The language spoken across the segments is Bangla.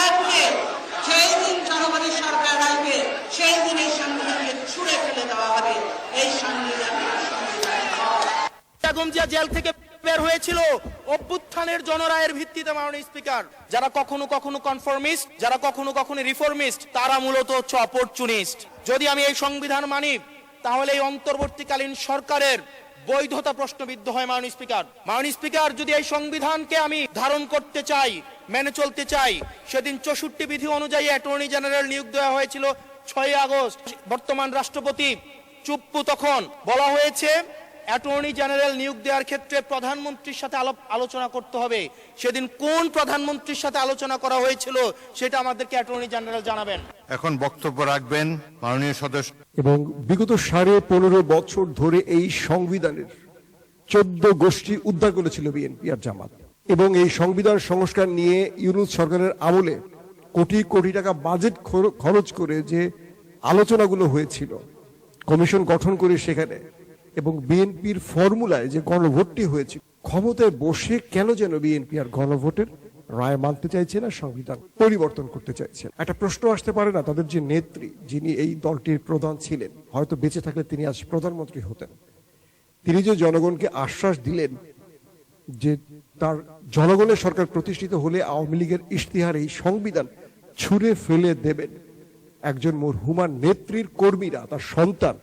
থাকবে, সেই দিন জনগণের সরকার আসবে, সেই দিন এই সংবিধানকে ছুঁড়ে ফেলে দেওয়া হবে। এই সংবিধান বেগম জিয়া জেল থেকে বের হয়েছিল অভ্যুত্থানের জনরায়ের ভিত্তিতে। মাননীয় স্পিকার, যারা কখনো কখনো কনফর্মিস্ট, যারা কখনো কখনো রিফর্মিস্ট, তারা মূলত হচ্ছে অপরচুনিস্ট। যদি আমি এই সংবিধান মানি, তাহলে এই অন্তর্বর্তীকালীন সরকারের বৈধতা প্রশ্নবিদ্ধ হয়। মাননীয় স্পিকার, যদি এই সংবিধানকে আমি ধারণ করতে চাই, মেনে চলতে চাই, সেদিন 64 বিধি অনুযায়ী অ্যাটর্নি জেনারেল নিয়োগ দেওয়া হয়েছিল 6 আগস্ট। বর্তমান রাষ্ট্রপতি চুপ্পু, তখন বলা হয়েছে অ্যাটর্নি জেনারেল নিয়োগ দেওয়ার ক্ষেত্রে প্রধানমন্ত্রীর সাথে আলোচনা করতে হবে। সেদিন কোন প্রধানমন্ত্রীর সাথে আলোচনা করা হয়েছিল সেটা আমাদেরকে অ্যাটর্নি জেনারেল জানাবেন। এখন বক্তব্য রাখবেন মাননীয় সদস্য। এবং বিগত 15.5 বছর ধরে এই সংবিধানের 14 গোষ্ঠী উদ্ধার করেছিল বিএনপি আর জামাত, এবং এই সংবিধান সংস্কার নিয়ে ইউনূস সরকারের আমলে কোটি কোটি টাকা বাজেট খরচ করে যে আলোচনাগুলো হয়েছিল, কমিশন গঠন করে সেখানে, এবং বিএনপির ফর্মুলায় যে গণভোটটি হয়েছিল, ক্ষমতায় বসে কেন যেন বিএনপি আর গণভোটের রায় মানতে চাইছে না, সংবিধান পরিবর্তন করতে চাইছে। একটা প্রশ্ন আসতে পারে না, তাদের যে নেত্রী, যিনি এই দলটির প্রধান ছিলেন, হয়তো বেঁচে থাকলে তিনি আজ প্রধানমন্ত্রী হতেন, তিনি যে জনগণকে আশ্বাস দিলেন যে তার জনগণের সরকার প্রতিষ্ঠিত হলে আওয়ামী লীগের ইশতেহার এই সংবিধান ছুঁড়ে ফেলে দেবেন, একজন মরহুমার নেত্রীর কর্মীরা, তার সন্তান,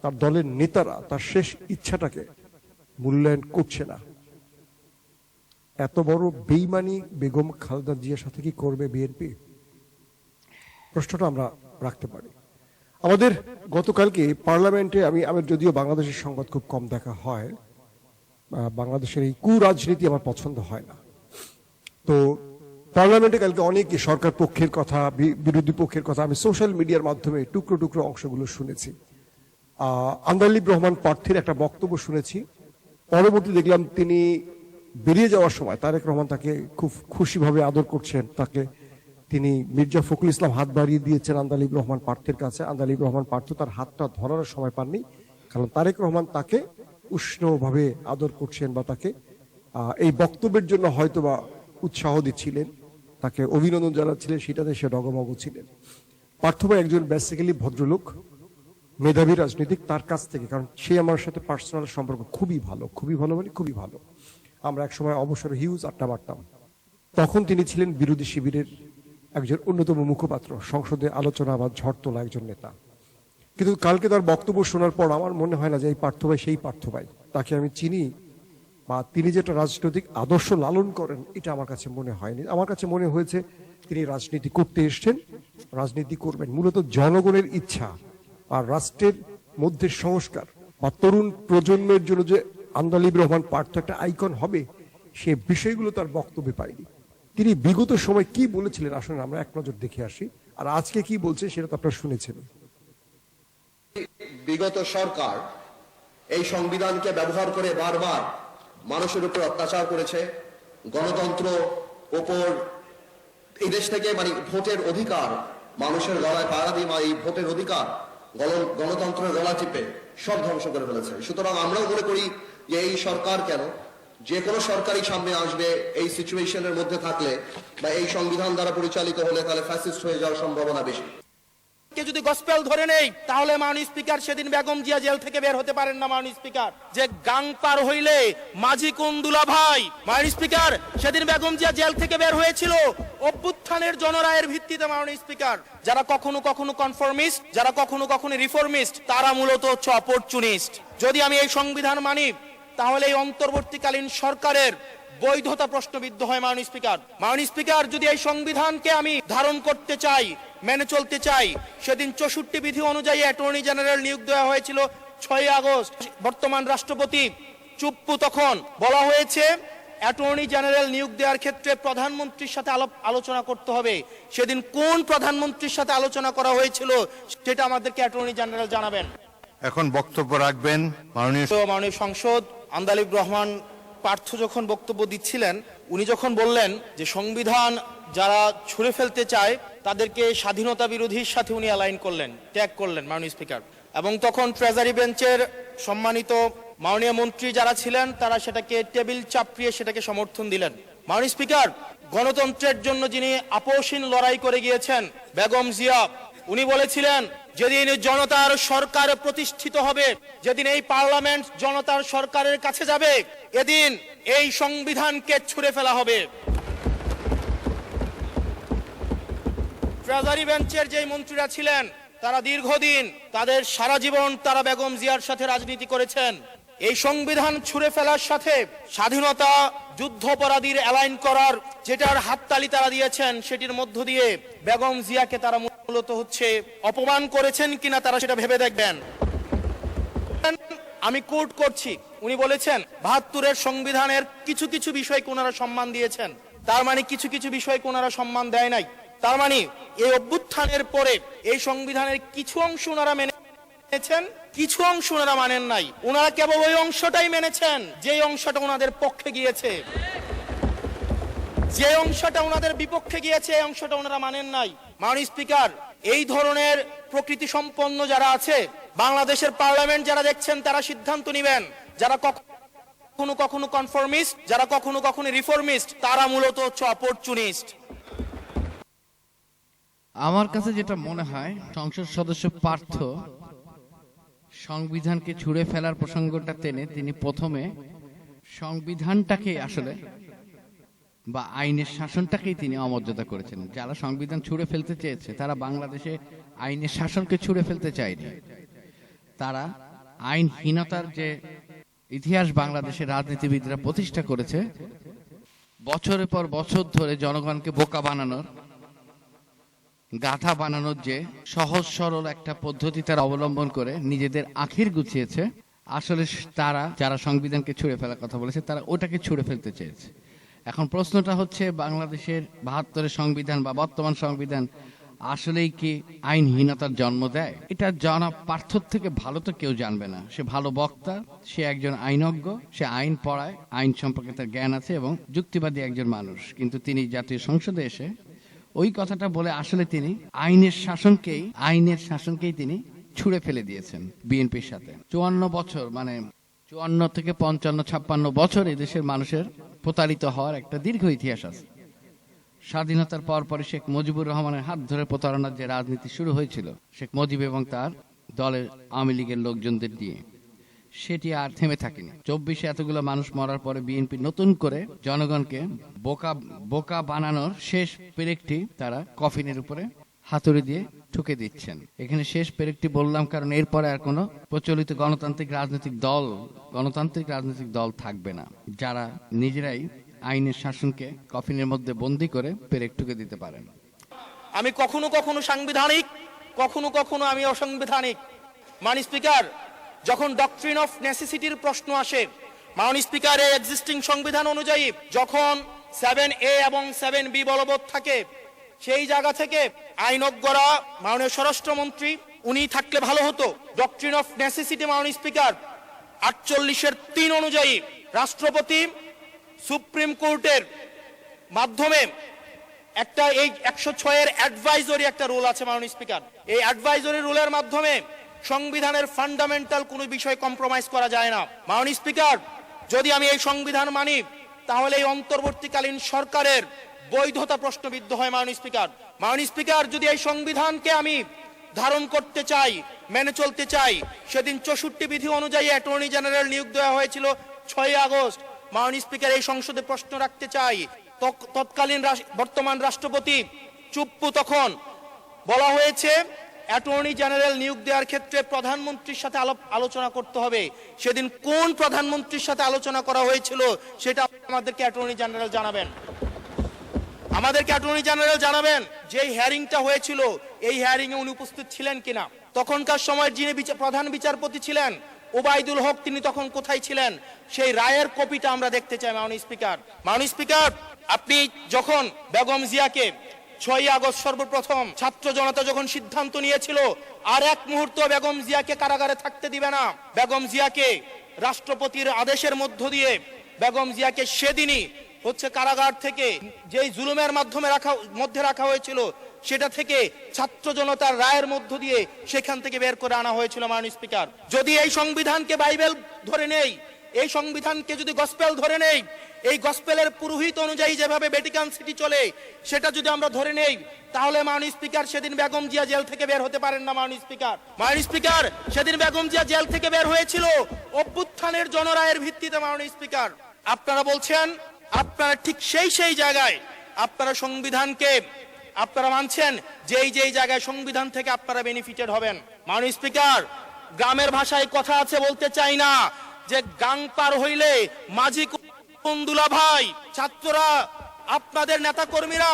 তার দলের নেতারা তার শেষ ইচ্ছাটাকে মূল্যায়ন করছে না। এত বড় বেইমানি বেগম খালেদা জিয়ার সাথে কি করবে বিএনপি? প্রশ্নটা আমরা রাখতে পারি। আমাদের গতকালকে পার্লামেন্টে, আমি যদিও বাংলাদেশের সংবাদ খুব কম দেখা হয়, বাংলাদেশের এই কুরাজনীতি আমার পছন্দ হয় না, তো পার্লামেন্টে কালকে অনেক সরকার পক্ষের কথা, বিরোধী পক্ষের কথা আমি সোশ্যাল মিডিয়ার মাধ্যমে টুকরো টুকরো অংশগুলো শুনেছি। আন্দালিব রহমান প্রার্থীর একটা বক্তব্য শুনেছি, পরবর্তী দেখলাম তিনি বেরিয়ে যাওয়ার সময় তারেক রহমান তাকে খুব খুশিভাবে আদর করছেন, তাকে তিনি মির্জা ফখরুল ইসলাম হাত বাড়িয়ে দিয়েছেন আন্দালিব রহমান প্রার্থীর কাছে। আন্দালিব রহমান প্রার্থী তার হাতটা ধরার সময় পাননি, কারণ তারেক রহমান তাকে উষ্ণভাবে আদর করছেন বা তাকে এই বক্তব্যের জন্য হয়তো বা উৎসাহ দিচ্ছিলেন, তাকে অভিনন্দন জানাচ্ছিলেন, সেটাতে সে ডগমগ ছিলেন। পার্থ ভাই একজন বেসিক্যালি ভদ্রলোক, মেধাবী রাজনীতিক, তার কাছ থেকে, কারণ সে আমার সাথে পার্সোনাল সম্পর্ক খুবই ভালো মানে খুবই ভালো। আমরা একসময় অবসরে হিউজ আড্ডা মারতাম। তখন তিনি ছিলেন বিরোধী শিবিরের একজন অন্যতম মুখপাত্র, সংসদে আলোচনা বা ঝড় তোলা একজন নেতা। কিন্তু কালকে তার বক্তব্য শোনার পর আমার মনে হয় না যে এই পার্থ ভাই সেই পার্থ ভাই, তাকে আমি চিনি বা তিনি যেটা রাজনৈতিক আদর্শ লালন করেন এটা আমার কাছে মনে হয়নি। আমার কাছে মনে হয়েছে তিনি রাজনীতি করতে এসছেন, রাজনীতি করবেন, মূলত জনগণের ইচ্ছা আর রাষ্ট্রের মধ্যে সংস্কার বা তরুণ প্রজন্মের জন্য যে আন্দালিব রহমান পার্থ একটা আইকন হবে, সে বিষয়গুলো তার বক্তব্যে পাইনি। তিনি বিগত সময় কি বলেছিলেন আসলে আমরা এক নজর দেখে আসি, আর আজকে কি বলছে সেটা তো আপনারা শুনেছেন। বিগত সরকার এই সংবিধানকে ব্যবহার করে বারবার মানুষের উপর অত্যাচার করেছে, গণতন্ত্র ওপর এই দেশ থেকে ভোটের অধিকার মানুষের গলায় পাড়া দিয়ে এই ভোটের অধিকার গণতন্ত্রের গলা টিপে সব ধ্বংস করে ফেলেছে। সুতরাং আমরাও মনে করি যে এই সরকার কেন, যে কোনো সরকারই সামনে আসবে এই সিচুয়েশনের মধ্যে থাকলে বা এই সংবিধান দ্বারা পরিচালিত হলে তাহলে ফ্যাসিস্ট হয়ে যাওয়ার সম্ভাবনা বেশি। যদি গসপেল ধরে নেই, তাহলে মাননীয় স্পিকার সেদিন বেগম জিয়া জেল থেকে বের হতে পারেন না। মাননীয় স্পিকার, যে গাং পার হইলে মাঝি কোন দুলা ভাই, মাননীয় স্পিকার সেদিন বেগম জিয়া জেল থেকে বের হয়েছিল অভ্যুত্থানের জনরায়ের ভিত্তিতে। মাননীয় স্পিকার, যারা কখনো কখনো কনফর্মিস্ট, যারা কখনো কখনো রিফর্মিস্ট, তারা মূলত হচ্ছে অপরচুনিস্ট। যদি আমি এই সংবিধান মানি, তাহলে এই অন্তর্বর্তীকালীন সরকারের বৈধতা প্রশ্নবিদ্ধ হয়। মাননীয় স্পিকার, যদি এই সংবিধানকে আমি ধারণ করতে চাই, মেনে চলতে চাই, সেদিন 64 বিধি অনুযায়ী অ্যাটর্নি জেনারেল নিয়োগ দেওয়া হয়েছিল 6 আগস্ট। বর্তমান রাষ্ট্রপতি চুপ্পু, তখন বলা হয়েছে অ্যাটর্নি জেনারেল নিয়োগ দেওয়ার ক্ষেত্রে প্রধানমন্ত্রীর সাথে আলোচনা করতে হবে। সেদিন কোন প্রধানমন্ত্রীর সাথে আলোচনা করা হয়েছিল সেটা আমাদেরকে অ্যাটর্নি জেনারেল জানাবেন। এখন বক্তব্য রাখবেন মাননীয় সংসদ। আন্দালিব রহমান পার্থ যখন বক্তব্য দিচ্ছিলেন, উনি যখন বললেন যে সংবিধান যারা ছুঁড়ে ফেলতে চায় তাদেরকে স্বাধীনতা বিরোধীর সাথে উনি অ্যালাইন করলেন, ট্যাগ করলেন মাননীয় স্পিকার। এবং তখন ট্রেজারি বেঞ্চের সম্মানিত মাননীয় মন্ত্রী যারা ছিলেন তারা সেটাকে টেবিল চাপড়িয়ে সেটাকে সমর্থন দিলেন। মাননীয় স্পিকার, গণতন্ত্রের জন্য যিনি আপোষহীন লড়াই করে গিয়েছেন বেগম জিয়া, উনি বলেছিলেন যেদিন জনতার সরকার প্রতিষ্ঠিত হবে, যেদিন এই পার্লামেন্ট জনতার সরকারের কাছে যাবে, এদিন এই সংবিধানকে ছুঁড়ে ফেলা হবে। ট্রেজারি বেঞ্চের যে মন্ত্রীরা ছিলেন তারা দীর্ঘদিন, তাদের সারা জীবন তারা বেগম জিয়ার সাথে রাজনীতি করেছেন। এই সংবিধান ছুঁড়ে ফেলার সাথে স্বাধীনতা যুদ্ধাপরাধীর অ্যালাইন করার যেটার হাততালি তারা দিয়েছেন, সেটির মধ্য দিয়ে বেগম জিয়াকে তারা মূলত হচ্ছে অপমান করেছেন কিনা তারা সেটা ভেবে দেখবেন। আমি কোট করছি, উনি বলেছেন ৭২-এর সংবিধানের কিছু কিছু বিষয়কে ওনারা সম্মান দিয়েছেন। তার মানে কিছু কিছু বিষয়কে ওনারা সম্মান দেয় নাই। তার মানে এই অভ্যুত্থানের পরে এই সংবিধানের কিছু অংশ ওনারা মেনেছেন, কিছু অংশ ওনারা মানেন নাই। ওনারা কেবল ওই অংশটাই মেনেছেন যে অংশটা ওনাদের পক্ষে গিয়েছে, যে অংশটা ওনাদের বিপক্ষে গিয়েছে এই অংশটা ওনারা মানেন নাই। মাননীয় স্পিকার, এই ধরনের প্রকৃতি সম্পন্ন যারা আছে বাংলাদেশের পার্লামেন্ট যারা দেখছেন তারা সিদ্ধান্ত নেবেন, যারা কখনো কখনো কনফর্মিস্ট, যারা কখনো কখনো রিফর্মিস্ট, তারা মূলত হচ্ছে অপরচুনিস্ট। আমার কাছে যেটা মনে হয়, সংসদ সদস্য পার্থ সংবিধানকে ছুঁড়ে ফেলার প্রসঙ্গটা টেনে তিনি প্রথমে সংবিধানটাকে আসলে বা আইনের শাসনটাকেই তিনি অমর্যাদা করেছেন। যারা সংবিধান ছুঁড়ে ফেলতে চেয়েছে তারা বাংলাদেশে আইনের শাসনকে ছুঁড়ে ফেলতে চায়নি, তারা আইনহীনতার যে ইতিহাস বাংলাদেশের রাজনীতিবিদরা প্রতিষ্ঠা করেছে, বছরের পর বছর ধরে জনগণকে বোকা বানানোর, গাধা বানানোর যে সহজ সরল একটা পদ্ধতি তারা অবলম্বন করে নিজেদের আখির গুছিয়েছে, আসলে তারা যারা সংবিধানকে ছুঁড়ে ফেলার কথা বলেছে তারা ওটাকে ছুঁড়ে ফেলতে চেয়েছে। এখন প্রশ্নটা হচ্ছে, বাংলাদেশের ৭২-এর সংবিধান বা বর্তমান সংবিধান আসলেই কি আইনহীনতার জন্ম দেয়? এটা জানা পার্থর থেকে ভালো তো কেউ জানবে না। সে ভালো বক্তা, সে একজন আইনজ্ঞ, সে আইন পড়ায়, আইন সম্পর্কে তার জ্ঞান আছে এবং যুক্তিবাদী একজন মানুষ। কিন্তু তিনি জাতীয় সংসদে এসে ওই কথাটা বলে আসলে তিনি আইনের শাসনকেই তিনি ছুঁড়ে ফেলে দিয়েছেন বিএনপির সাথে। ৫৪ বছর, মানে ৫৪ থেকে ৫৫-৫৬ বছর এই দেশের মানুষের প্রতারিত হওয়ার একটা দীর্ঘ ইতিহাস আছে। স্বাধীনতার পরপরই শেখ মুজিবুর রহমানের হাত ধরে প্রতারণার যে রাজনীতি শুরু হয়েছিল শেখ মুজিব এবং তার দলের আওয়ামী লীগের লোকজনদের দিয়ে, সেটি আর থেমে থাকেনি। ২৪-এ এতগুলো মানুষ মরার পরে বিএনপি নতুন করে জনগণকে বোকা বানানোর শেষ পেরেকটি তারা কফিনের উপরে হাতুড়ি দিয়ে ঠুকে দিচ্ছেন। এখানে শেষ পেরেকটি বললাম কারণ এরপরে আর কোনো প্রচলিত গণতান্ত্রিক রাজনৈতিক দল থাকবে না, যারা নিজেরাই আইনের শাসনকে কফিনের মধ্যে বন্দী করে পেরেক ঠুকে দিতে পারেন। আমি কখনো কখনো সাংবিধানিক, কখনো কখনো আমি অসাংবিধানিক। মাননীয় স্পিকার, যখন ডক্ট্রিন অফ নেসেসিটির প্রশ্ন আসে, মাননীয় স্পিকার, এই এক্সিস্টিং সংবিধান অনুযায়ী যখন 7A এবং 7B বলবৎ থাকে, সেই জায়গা থেকে আইনজ্ঞরা, মাননীয় স্বরাষ্ট্রমন্ত্রী উনি থাকলে ভালো হতো। ডক্ট্রিন অফ নেসেসিটি মাননীয় স্পিকার 48-3 অনুযায়ী রাষ্ট্রপতি সুপ্রিম কোর্টের মাধ্যমে একটা, এই 106-এর অ্যাডভাইজরি একটা রুল আছে মাননীয় স্পিকার, এই অ্যাডভাইজরি রুলের মাধ্যমে সংবিধানের ফান্ডামেন্টাল কোনো বিষয় কম্প্রোমাইজ করা যায় না। মাননীয় স্পিকার, যদি আমি এই সংবিধান মানি তাহলে এই অন্তর্বর্তীকালীন সরকারের বৈধতা প্রশ্নবিদ্ধ হয়। মাননীয় স্পিকার, যদি এই সংবিধানকে আমি ধারণ করতে চাই, মেনে চলতে চাই, সেদিন 64 বিধি অনুযায়ী অ্যাটর্নি জেনারেল নিয়োগ দেওয়া হয়েছিল 6 আগস্ট। মাননীয় স্পিকার, এই সংসদে প্রশ্ন রাখতে চাই, তৎকালীন বর্তমান রাষ্ট্রপতি চুপ্পু, তখন বলা হয়েছে অ্যাটর্নি জেনারেল নিয়োগ দেওয়ার ক্ষেত্রে প্রধানমন্ত্রীর সাথে আলোচনা করতে হবে। সেদিন কোন প্রধানমন্ত্রীর সাথে আলোচনা করা হয়েছিল সেটা আমাদেরকে অ্যাটর্নি জেনারেল জানাবেন। যে হিয়ারিংটা হয়েছিল এই হিয়ারিং এ উনি উপস্থিত ছিলেন কিনা, তখনকার সময়ের যিনি প্রধান বিচারপতি ছিলেন ওবায়দুল হক, তিনি তখন কোথায় ছিলেন, সেই রায়ের কপিটা আমরা দেখতে চাই। মাননীয় স্পিকার, আপনি যখন বেগম জিয়াকে 6 আগস্ট সর্বপ্রথম ছাত্র জনতা যখন সিদ্ধান্ত নিয়েছিল আর এক মুহূর্ত বেগম জিয়াকে কারাগারে থাকতে দিবে না, বেগম জিয়াকে রাষ্ট্রপতির আদেশের মধ্য দিয়ে বেগম জিয়াকে সেদিনই হচ্ছে কারাগার থেকে যেই জুলুমের মধ্যে রাখা হয়েছিল সেটা থেকে ছাত্র জনতার রায়ের মধ্য দিয়ে সেখান থেকে বের করে আনা হয়েছিল। মাননীয় স্পিকার, যদি এই সংবিধানকে বাইবেল ধরে নেই, এই সংবিধানকে যদি গসপেল ধরে নেই, এই গসপেলের পুরোহিত অনুযায়ী যেভাবে ভ্যাটিকান সিটি চলে সেটা যদি আমরা ধরে নেই, তাহলে মাননীয় স্পিকার সেদিন বেগম জিয়া জেল থেকে বের হতে পারেন না। মাননীয় স্পিকার সেদিন বেগম জিয়া জেল থেকে বের হয়েছিল অভ্যুত্থানের জনরায়ের ভিত্তিতে। মাননীয় স্পিকার, আপনারা বলছেন আপনারা ঠিক সেই জায়গায় আপনারা সংবিধানকে আপনারা মানছেন যেই জায়গায় সংবিধান থেকে আপনারা বেনিফিটেড হবেন। মাননীয় স্পিকার, গ্রামের ভাষায় কথা আছে, বলতে চাই না, যে গাং পার হইলে মাঝি কুন্দুলা ভাই। ছাত্ররা, আপনাদের নেতা কর্মীরা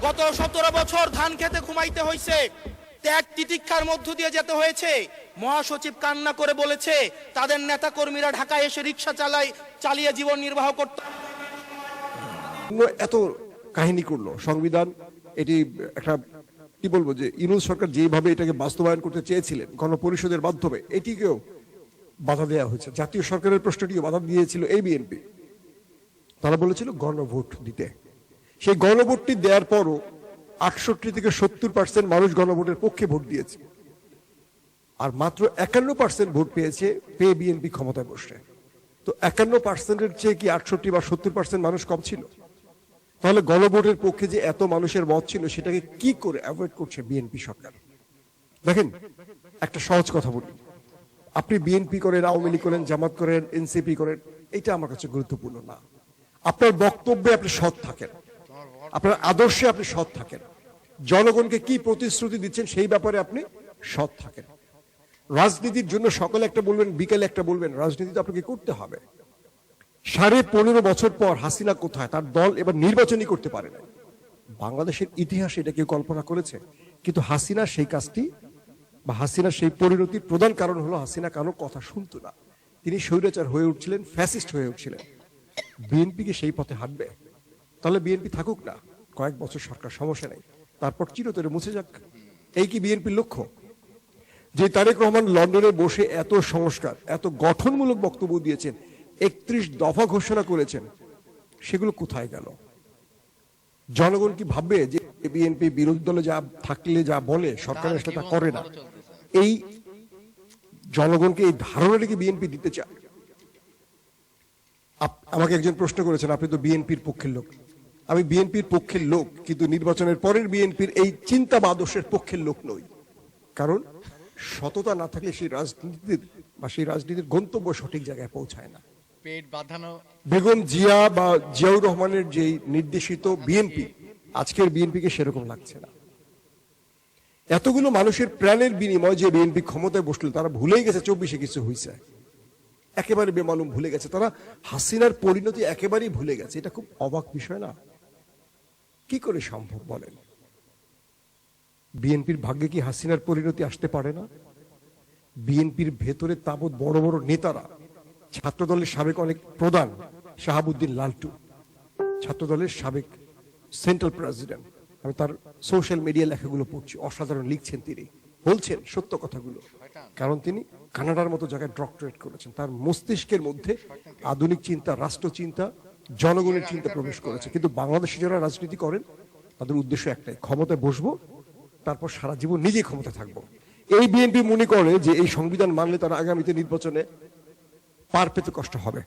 গত 17 বছর ধান খেতে ঘুমাইতে হয়েছে, ত্যাগ তিতিক্ষার মধ্য দিয়ে যেতে হয়েছে। মহাসচিব কান্না করে বলেছে তাদের নেতা কর্মীরা ঢাকায় এসে রিক্সা চালিয়ে জীবন নির্বাহ করত। এত কাহিনী করলো সংবিধান, এটি একটা কি বলবো, যে ইউনূস সরকার যেভাবে এটাকে বাস্তবায়ন করতে চেয়েছিলেন গণপরিষদের মাধ্যমে, এটিকেও বাধা দেওয়া হয়েছে। জাতীয় সরকারের প্রশ্নটিও বাধা দিয়েছিল এই বিএনপি। তারা বলেছিল গণভোট দিতে। সেই গণভোটটি দেওয়ার পরও 68 থেকে 70% মানুষ গণভোটের পক্ষে ভোট দিয়েছে, আর মাত্র 51% ভোট পেয়ে বিএনপি ক্ষমতায় বসে। তো 51%-এর চেয়ে কি 68 বা 70% মানুষ কম ছিল? তাহলে গণভোটের পক্ষে যে এত মানুষের মত ছিল, সেটাকে কি করে অ্যাভয়েড করছে বিএনপি সরকার? দেখেন, একটা সহজ কথা বলি, আপনি বিএনপি করেন, আওয়ামী লীগ করেন, জামাত করেন, এনসিপি করেন, এটা আমার কাছে গুরুত্বপূর্ণ না। আপনার বক্তব্যে আপনি সৎ থাকেন, আপনার আদর্শে আপনি সৎ থাকেন, জনগণকে কি প্রতিশ্রুতি দিচ্ছেন সেই ব্যাপারে আপনি সৎ থাকেন। রাজনীতির জন্য সকালে একটা বলবেন, বিকেলে একটা বলবেন, রাজনীতি তো আপনাকে করতে হবে। 15.5 বছর পর হাসিনা কোথায়? তার দল এবার নির্বাচনই করতে পারে না। বাংলাদেশের ইতিহাসে এটা কেউ কল্পনা করেছে? কিন্তু হাসিনা সেই কাজটি বা হাসিনার সেই পরিণতির প্রধান কারণ হলো হাসিনা কারো কথা শুনতো না। তিনি স্বৈরাচার হয়ে উঠছিলেন, ফ্যাসিস্ট হয়ে উঠছিলেন। বিএনপি কি সেই পথে হাঁটবে? তাহলে বিএনপি থাকুক না কয়েক বছর সরকার, সমস্যা নেই, তারপর চিরতরে মুছে যাক। এই কি বিএনপির লক্ষ্য? যে তারেক রহমান লন্ডনে বসে এত সংস্কার, এত গঠনমূলক বক্তব্য দিয়েছেন, 31 দফা ঘোষণা করেছেন, সেগুলো কোথায় গেল? জনগণ কি ভাববে যে বিএনপি বিরোধী দলে যা থাকলে যা বলে, সরকারের সাথে তা করে না? এই জনগণকে এই ধারণাটা কি বিএনপি দিতে চায়? আমাকে একজন প্রশ্ন করেছেন, আপনি তো বিএনপির পক্ষের লোক। আমি বিএনপির পক্ষের লোক, কিন্তু নির্বাচনের পরের বিএনপির এই চিন্তা বা আদর্শের পক্ষের লোক নই। কারণ সততা না থাকলে সেই রাজনীতির গন্তব্য সঠিক জায়গায় পৌঁছায় না। পেট বাঁধানো বেগম জিয়া বা জিয়াউর রহমানের যে নির্দেশিত বিএনপি, আজকের বিএনপিকে সেরকম লাগছে না। এতগুলো মানুষের প্রাণের বিনিময়ে যে বিএনপি ক্ষমতায় বসলো, তারা ভুলেই গেছে 24-এ কিছু হয়েছে, একেবারে বেমালুম ভুলে গেছে। তারা হাসিনার পরিণতি একেবারেই ভুলে গেছে। এটা খুব অবাক বিষয় না? কি করে সম্ভব বলেন? বিএনপির ভাগ্যে কি হাসিনার পরিণতি আসতে পারে না? বিএনপির ভেতরে তাবৎ বড় বড় নেতারা, ছাত্রদলের সাবেক অনেক প্রধান, শাহাবুদ্দিন লালটু ছাত্রদলের সাবেক সেন্ট্রাল প্রেসিডেন্ট, আমি তার সোশ্যাল মিডিয়া লেখাগুলো পড়ছি, অসাধারণ লিখছেন তিনি, বলছেন সত্য কথাগুলো। কারণ তিনি কানাডার মতো জায়গায় ডক্টরেট করেছেন। তার মস্তিষ্কের মধ্যে আধুনিক চিন্তা, রাষ্ট্র চিন্তা, জনগণের চিন্তা প্রবেশ করেছে। কিন্তু বাংলাদেশে যারা রাজনীতি করেন, তাদের উদ্দেশ্য একটাই, ক্ষমতায় বসবো, তারপর সারা জীবন নিজে ক্ষমতা থাকবো। এই বিএনপি মনে করে যে এই সংবিধান মানলে তারা আগামীতে নির্বাচনে পার পেতে কষ্ট হবে।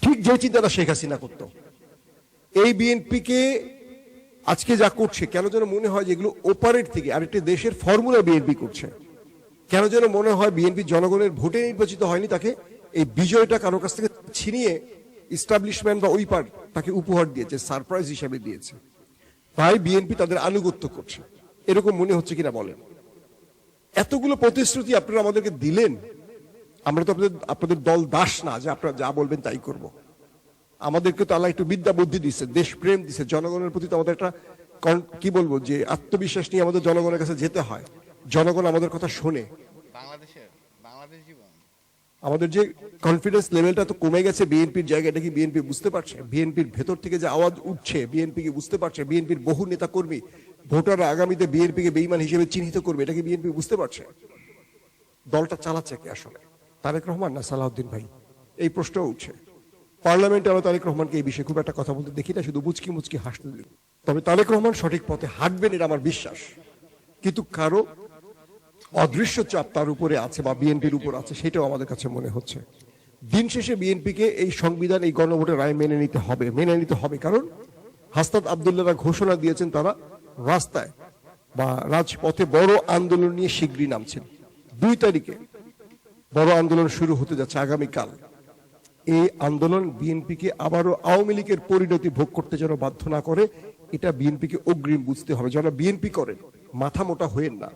ঠিক যে চিন্তাটা শেখ হাসিনা করত। এই বিএনপিকে আজকে যা করছে, কেন যেন মনে হয় যেগুলো ওপারের থেকে আরেকটি দেশের ফর্মুলা বিএনপি করছে। কেন যেন মনে হয় বিএনপি জনগণের ভোটে নির্বাচিত হয়নি, তাকে এই বিজয়টা কারো কাছ থেকে ছিনিয়ে ইস্টাবলিশমেন্ট বা ওই পার্ট তাকে উপহার দিয়েছে, সারপ্রাইজ হিসেবে দিয়েছে। তাই বিএনপি তাদের আনুগত্য করছে, এরকম মনে হচ্ছে কিনা বলেন? এতগুলো প্রতিশ্রুতি আপনারা আমাদেরকে দিলেন, আমরা তো আপনাদের দল দাস না যে আপনারা যা বলবেন তাই করব। আমাদেরকে তো আল্লাহ একটু বিদ্যা বুদ্ধি দিচ্ছে, দেশপ্রেম দিচ্ছে, জনগণের প্রতি তো আমাদের একটা কি বলবো, যে আত্মবিশ্বাস নিয়ে আমাদের জনগণের কাছে যেতে হয়। জনগণ আমাদের কথা শোনে। আমাদের যে কনফিডেন্স লেভেলটা তো কমে গেছে বিএনপির জায়গায়, এটা কি বিএনপি বুঝতে পারছে? বিএনপির ভেতর থেকে যে আওয়াজ উঠছে, বিএনপি কি বুঝতে পারছে? বিএনপির বহু নেতা কর্মী, ভোটাররা আগামীতে বিএনপিকে বেঈমান হিসেবে চিহ্নিত করবে, এটা কি বিএনপি বুঝতে পারছে? দলটা চালাচ্ছে কে আসলে? তারেক রহমান না সালাউদ্দিন ভাই? এই প্রশ্নও উঠছে। পার্লামেন্টে আমরা তারেক রহমানকে এই বিষয়ে খুব একটা কথা বলতে দেখি না, শুধু মুচকি মুচকি হাসতে দিই। তবে তারেক রহমান সঠিক পথে হাঁটবেন, এটা আমার বিশ্বাস। কিন্তু কারো অদৃশ্য চাপ তার উপরে আছে বা বিএনপির উপর আছে, সেটাও আমাদের কাছে মনে হচ্ছে। দিন শেষে বিএনপিকে এই সংবিধান, এই গণভোটের রায় মেনে নিতে হবে কারণ হাসনাত আব্দুল্লাহরা ঘোষণা দিয়েছেন তারা রাস্তায় বা রাজপথে বড় আন্দোলন নিয়ে শীঘ্রই নামছেন। 2 তারিখে বড় আন্দোলন শুরু হতে যাচ্ছে আগামীকাল। এই আন্দোলন বিএনপিকে আবারও আওয়ামী লীগের পরিণতি ভোগ করতে যেন বাধ্য না করে, এটা বিএনপিকে অগ্রিম বুঝতে হবে। যারা বিএনপি করেন মাথা মোটা হয়েন না।